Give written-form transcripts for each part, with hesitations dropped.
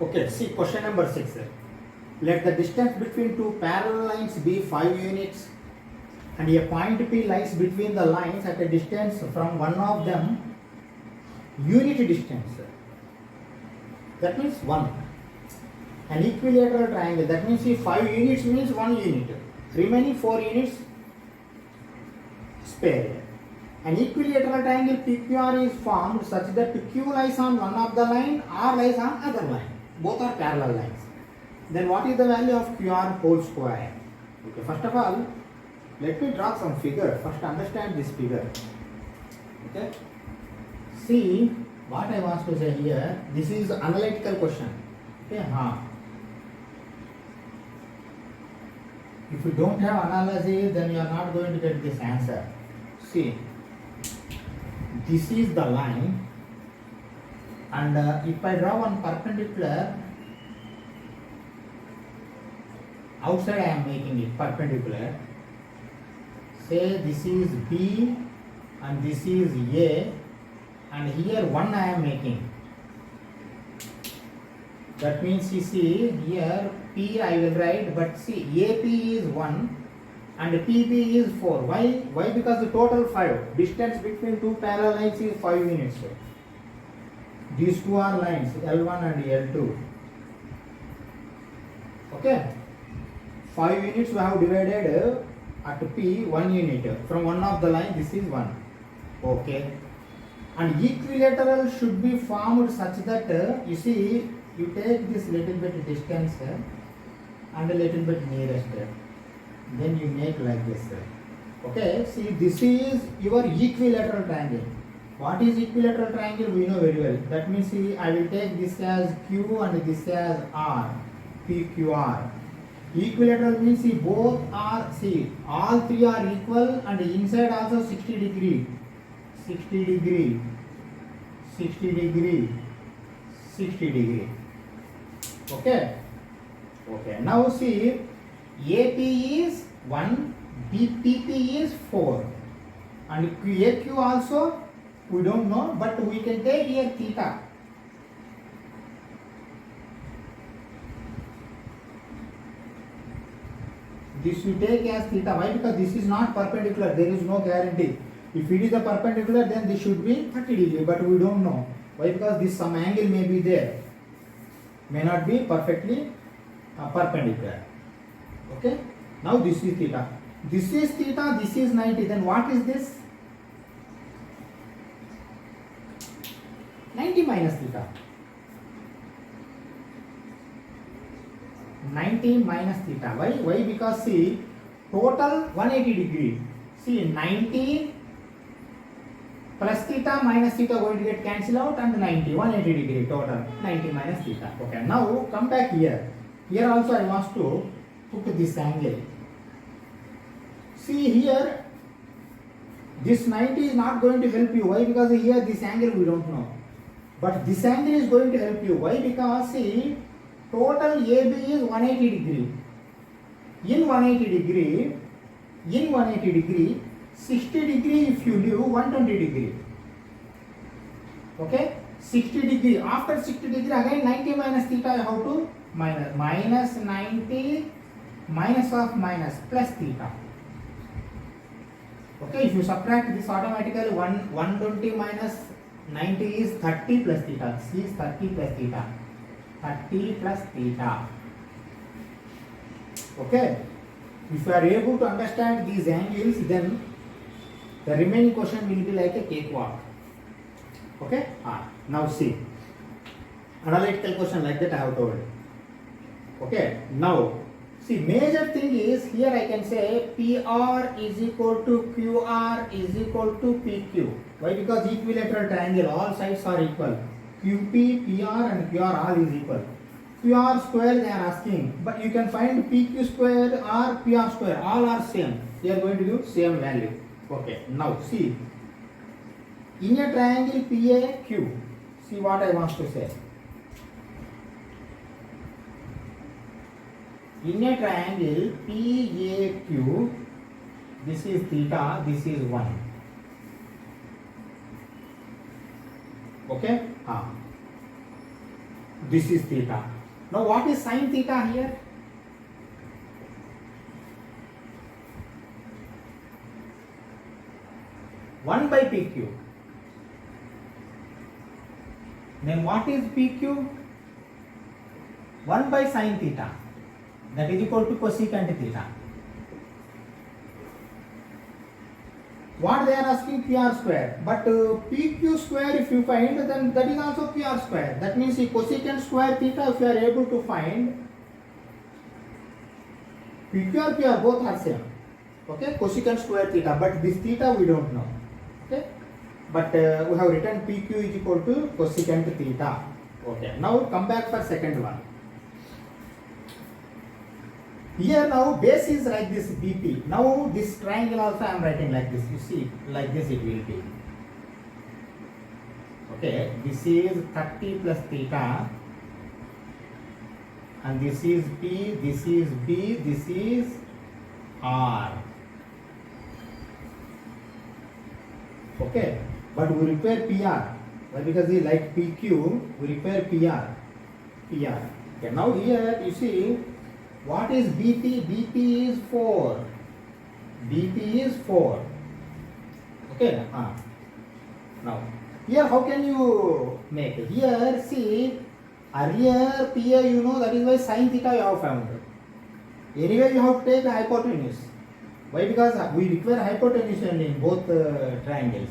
Okay, see question number 6. Let the distance between two parallel lines be 5 units and a point P lies between the lines at a distance from one of them unit distance. That means 1. An equilateral triangle, that means if 5 units means 1 unit. Remaining 4 units spare. An equilateral triangle PQR is formed such that Q lies on one of the line, R lies on other line. Both are parallel lines. Then what is the value of QR whole square? Okay, first of all, let me draw some figure. First understand this figure. Okay. See what I want to say here. This is analytical question. Okay. If you don't have analysis, then you are not going to get this answer. See, this is the line, and if I draw one perpendicular, outside I am making it perpendicular. Say this is B and this is A, and here 1 I am making. That means you see here P I will write, but see AP is 1 and PB is 4. Why? Because the total 5. Distance between two parallel lines is 5 units. These two are lines L1 and L2. Okay. 5 units we have divided at P 1 unit. From one of the line this is 1. Okay. And equilateral should be formed such that you see you take this little bit distance and a little bit nearest. Then you make like this. Okay, see this is your equilateral triangle. What is equilateral triangle? We know very well. That means see, I will take this as Q and this as R, PQR. Equilateral means see both are, see all three are equal and inside also 60 degree, 60 degree, 60 degree, 60 degree. Okay. Okay. Now see AP is 1, PP is 4, and AQ also we don't know, but we can take here theta. This we take as theta. Why? Because this is not perpendicular. There is no guarantee. If it is a perpendicular, then this should be 30 degree, but we don't know. Why? Because this some angle may be there, may not be perfectly perpendicular. Okay. Now this is theta. This is theta. This is 90. Then what is this? 90 minus theta. 90 minus theta. Why? Why? Because see total 180 degree. See 90 plus theta minus theta going to get cancelled out, and 90 180 degree total 90 minus theta. Okay. Now come back here. Here also I want to put this angle. See here this 90 is not going to help you. Why? Because here this angle we don't know, but this angle is going to help you. Why? Because see total AB is 180 degree. In 180 degree, 60 degree if you leave 120 degree. Okay, 60 degree. After 60 degree again 90 minus theta you have to minus 90 minus of minus plus theta. Okay, if you subtract this automatically 120 minus 90 is 30 plus theta. C is 30 plus theta. 30 plus theta. Okay. If you are able to understand these angles, then the remaining question will be like a cakewalk. Okay. Now see. Analytical question like that I have told. Okay. Now see, major thing is here I can say PR is equal to QR is equal to PQ. Why? Because equilateral triangle, all sides are equal. QP, PR and QR all is equal. QR square they are asking, but you can find PQ square or PR square, all are same. They are going to give same value. Okay, now see, in a triangle PAQ, see what I want to say. In a triangle PAQ, this is theta, this is 1. Okay. This is theta. Now what is sine theta here? One by PQ. Then what is PQ? 1 by sine theta. That is equal to cosecant theta. What they are asking PR square. But PQ square if you find, then that is also PR square. That means the cosecant square theta, if you are able to find, PQ or PR both are same. Okay, cosecant square theta. But this theta we don't know. Okay, but we have written PQ is equal to cosecant theta. Okay, now come back for second one. Here now base is like this BP. Now this triangle also I am writing like this. You see, like this it will be. Okay, this is 30 plus theta, and this is P, this is B, this is R. Okay, but we require PR. Why? Because we like PQ, we require PR. PR. Okay, now here you see, what is BP? BP is 4. BP is 4. Okay. Now, here how can you make it? Here, see, earlier PA you know, that is why sin theta you have found. Anyway, you have to take the hypotenuse. Why? Because we require hypotenuse in both triangles.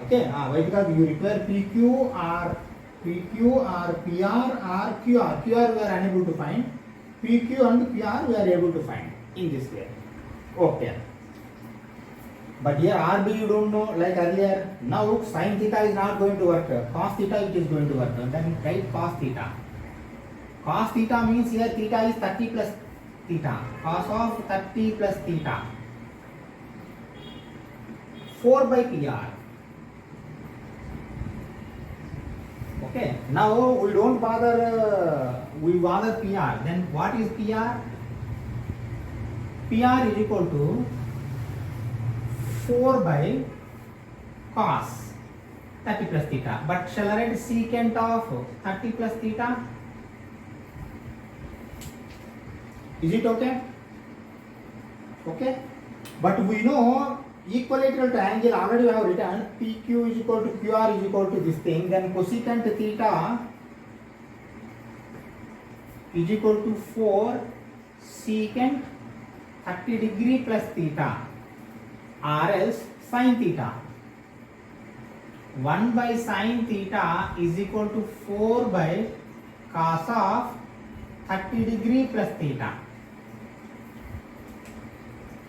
Okay. Why? Because you require PQ or PR or QR. QR we are unable to find. PQ and PR we are able to find in this way. Okay. But here RB you don't know like earlier. Now sin theta is not going to work. Cos theta it is going to work. Then write cos theta. Cos theta means here theta is 30 plus theta. Cos of 30 plus theta. 4 by PR. Okay. Now we don't bother. We bother PR. Then what is PR? PR is equal to 4 by cos 30 plus theta. But shall I write secant of 30 plus theta? Is it okay? Okay. But we know equilateral triangle already we have written PQ is equal to QR is equal to this thing. Then cosecant theta is equal to 4 secant 30 degree plus theta, or else sin theta. 1 by sin theta is equal to 4 by cos of 30 degree plus theta.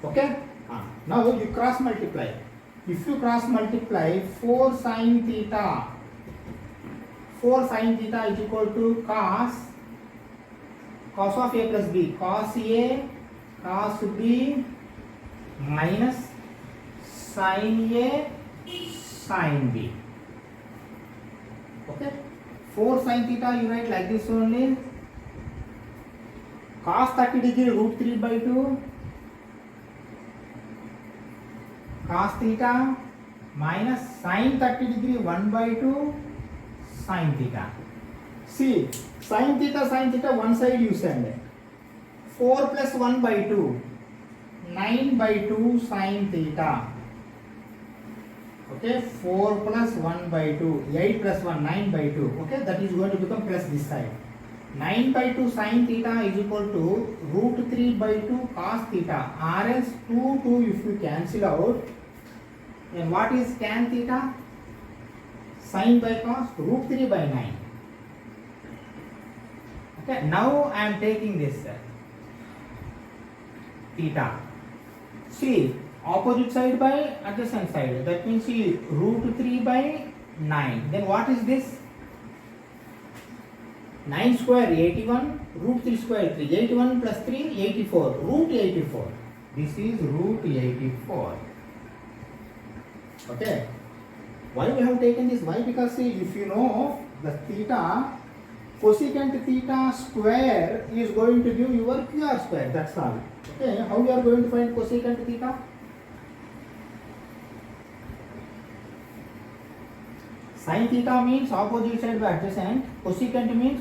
Okay. Now you cross multiply. If you cross multiply 4 sin theta, 4 sin theta is equal to cos of A plus B, cos A cos B minus sin A sin B. Okay. 4 sin theta you write like this only. Cos 30 degree root 3 by 2. Cos theta minus sin 30 degree 1 by 2 sin theta. See, sin theta one side you send. 4 plus 1 by 2, 9 by 2 sin theta. Okay, 4 plus 1 by 2, 8 plus 1, 9 by 2. Okay, that is going to become plus this side. 9 by 2 sin theta is equal to root 3 by 2 cos theta. RS 2 if you cancel out. And what is tan theta? Sin by cos, root 3 by 9. Okay, now I am taking this theta. See, opposite side by adjacent side. That means see, root 3 by 9. Then what is this? 9 square 81, root 3 square 3. 81 plus 3, 84. Root 84. This is root 84. Okay. Why we have taken this? Why? Because see, if you know the theta, cosecant theta square is going to give your QR square. That's all. Okay. How you are going to find cosecant theta? Sin theta means opposite side by adjacent. Cosecant means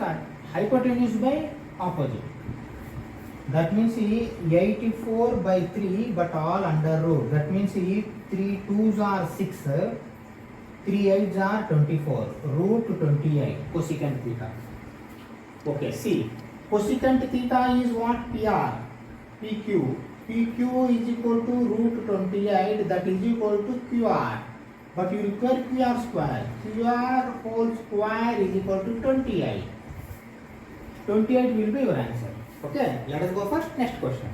hypotenuse by opposite. That means 84 by 3 but all under root. That means 3 2s are 6, 3 8s are 24. Root 28 cosecant theta. Okay, see. Cosecant theta is what? PR. PQ. PQ is equal to root 28, that is equal to QR. But you require QR square. QR whole square is equal to 28. 28 will be your answer. Okay, let us go first. Next question.